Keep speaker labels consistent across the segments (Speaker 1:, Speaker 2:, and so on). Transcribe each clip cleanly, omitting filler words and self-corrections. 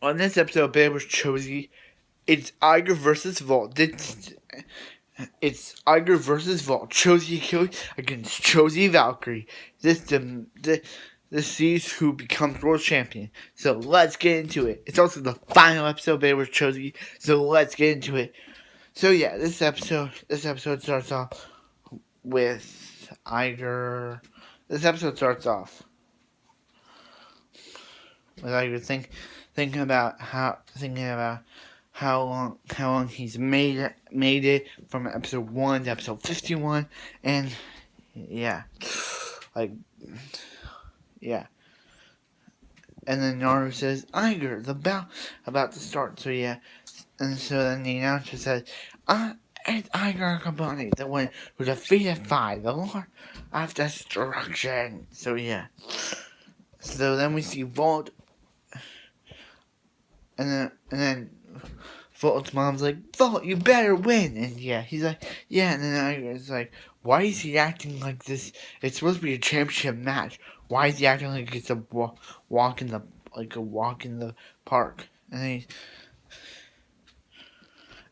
Speaker 1: On this episode of Beyblade Burst cho-z, it's Aiger versus Valt. It's Aiger versus Valt. cho-z Achilles against cho-z Valkyrie. This sees who becomes world champion. So let's get into it. It's also the final episode of Beyblade Burst cho-z. So let's get into it. So yeah, this episode starts off with Aiger. This episode starts off with Aiger thinking about how long he's made it from episode 1 to episode 51, and yeah, and then Naruto says, Aiger, the battle about to start. So yeah, and so then the announcer says, it's Aiger Kabani, the one who defeated Phi, the Lord of Destruction. So yeah, so then we see Valt, and then Valt's mom's like, Valt, you better win. And yeah, he's like, yeah. And then Aiger's like, why is he acting like this? It's supposed to be a championship match. Why is he acting like it's a walk in the park? And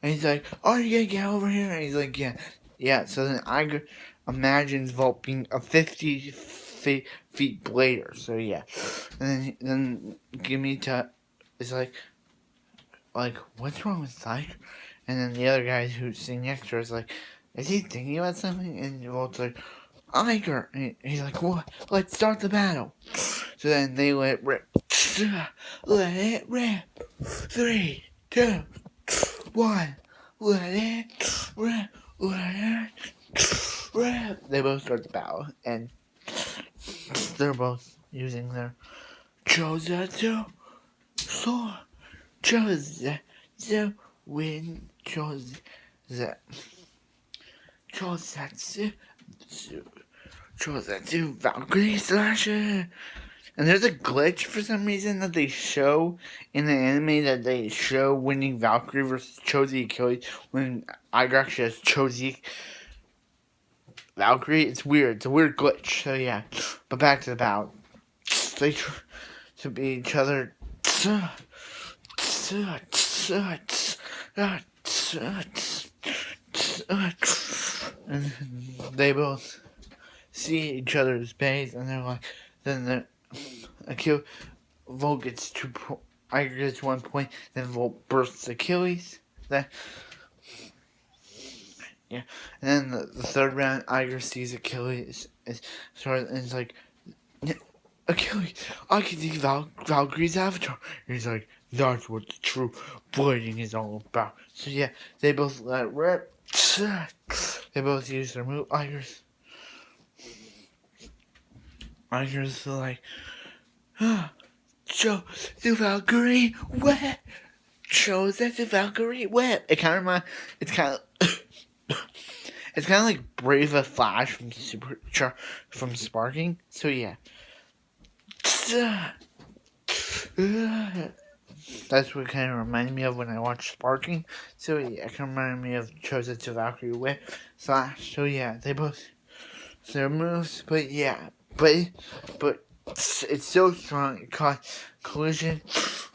Speaker 1: he's like, oh, you gonna get over here? And he's like, yeah. So then Aiger imagines Valt being a 50 feet blader. So yeah, and then Gimita is like, what's wrong with Aiger? And then the other guy who's sitting next to her is like, is he thinking about something? And Valt's like, Aiger. And he's like, what? Let's start the battle. So then they let it rip. Let it rip. 3, 2, 1. Let it rip. Let it rip. They both start the battle. And they're both using their cho-z sword. cho-z win cho-z Valkyrie slasher. And there's a glitch for some reason that they show in the anime, that they show winning Valkyrie versus cho-z Achilles when Aiger actually has cho-z Valkyrie. It's weird. It's a weird glitch. So yeah, but back to the battle. They try to beat each other. And they both see each other's base, and they're like, then Valt gets 2 points, Aiger gets 1 point, then Valt bursts Achilles. And then the third round, Aiger sees Achilles and it's like, Achilles, I can see Valkyrie's avatar. And he's like, that's what the true blading is all about. So yeah, they both let it rip. They both use their move. Aiger's like, cho-z Valkyrie whip. cho-z Valkyrie whip. It's kind of like Brave a Flash from Sparking. So yeah. That's what kind of reminded me of when I watched Sparking. So yeah, it kind of reminded me of cho-z Valkyrie whip slash. So yeah, they both their moves, but yeah, but it's so strong. It caused collision.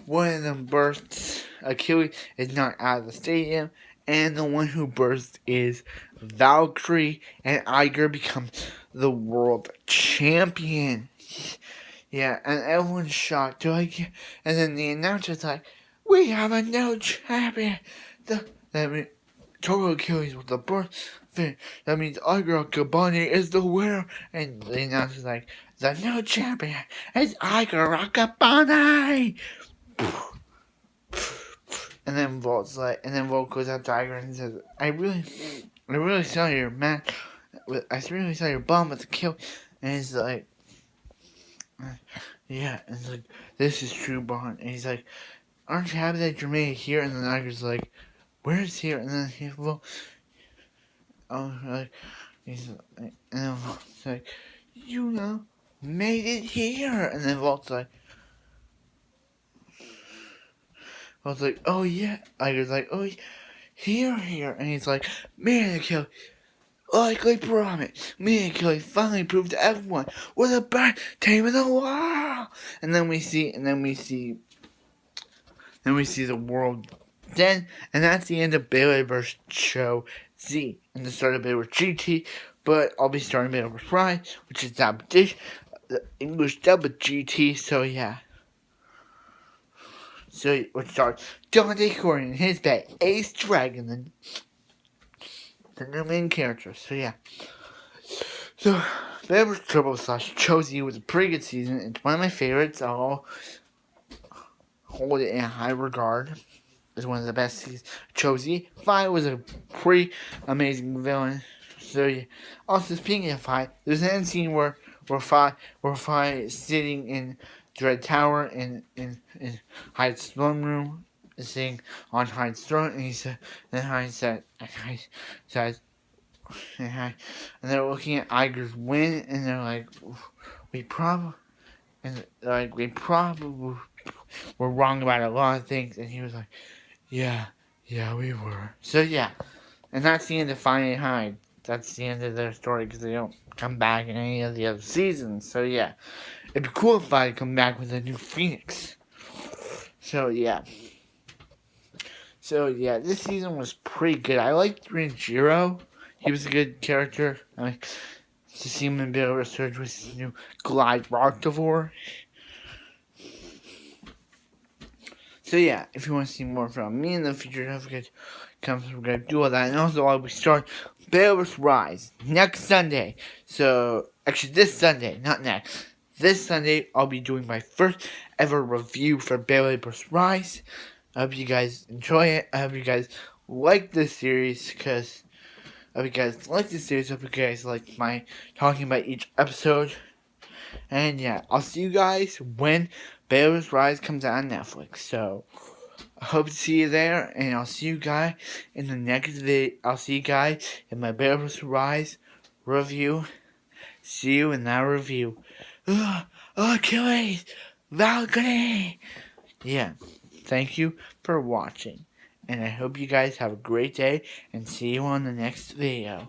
Speaker 1: One of them bursts. Achilles is knocked out of the stadium, and the one who bursts is Valkyrie, and Aiger becomes the world champion. Yeah, and everyone's shocked. And then the announcer's like, we have a new champion. That means Total Achilles with the burst. That means Aiger Kabani is the winner. And the announcer's like, the new champion is Aiger Kabani. And then Valt goes up to Aiger and says, I really saw your match. I really saw your bomb with the kill. And he's like, yeah, and it's like, this is true bond. And he's like, aren't you happy that you made it here? And then Aiger's like, where's here? And then he's like, you made it here. And then Valt's like, oh yeah. Aiger's like, oh yeah, here. And he's like, man, kill. Like I promised, me and Kelly finally proved to everyone we're the best team in the world. And then we see and we see the world then, and that's the end of Beyblade Burst cho-z, and the start of Beyblade GT, but I'll be starting Beyblade Burst Rise, which is the English dub of GT, so yeah. So let's start Dante Corey in his bed, Ace Dragon, the new main character, so yeah. So, Beyblade Burst Turbo / cho-z was a pretty good season. It's one of my favorites. I'll hold it in high regard. It's one of the best seasons. cho-z. Fi was a pretty amazing villain. So yeah. Also, speaking of Fi, there's an end scene where Fi is sitting in Dread Tower in Hyde's throne room, sitting on Hyde's throne, and Hyde says, and they're looking at Aiger's win, and they're like, we probably were wrong about a lot of things, and he was like, yeah, we were. So yeah, and that's the end of Finding Hyde. That's the end of their story because they don't come back in any of the other seasons. So yeah, it'd be cool if I come back with a new Phoenix. So yeah. This season was pretty good. I liked Renjiro. He was a good character. I like to see him in a bit of research with his new Glide Rocktivore. So yeah, if you want to see more from me in the future, don't forget to come subscribe, do all that. And also I'll be starting Beyblade Rise next Sunday. So actually this Sunday, not next. This Sunday I'll be doing my first ever review for Beyblade Burst Rise. I hope you guys enjoy it. I hope you guys like this series because I hope you guys like this series. I hope you guys like my talking about each episode. And yeah, I'll see you guys when Beyblade Rise comes out on Netflix. So I hope to see you there, and I'll see you guys in the next video. I'll see you guys in my Beyblade Rise review. See you in that review. Achilles, balcony. Yeah. Thank you for watching, and I hope you guys have a great day, and see you on the next video.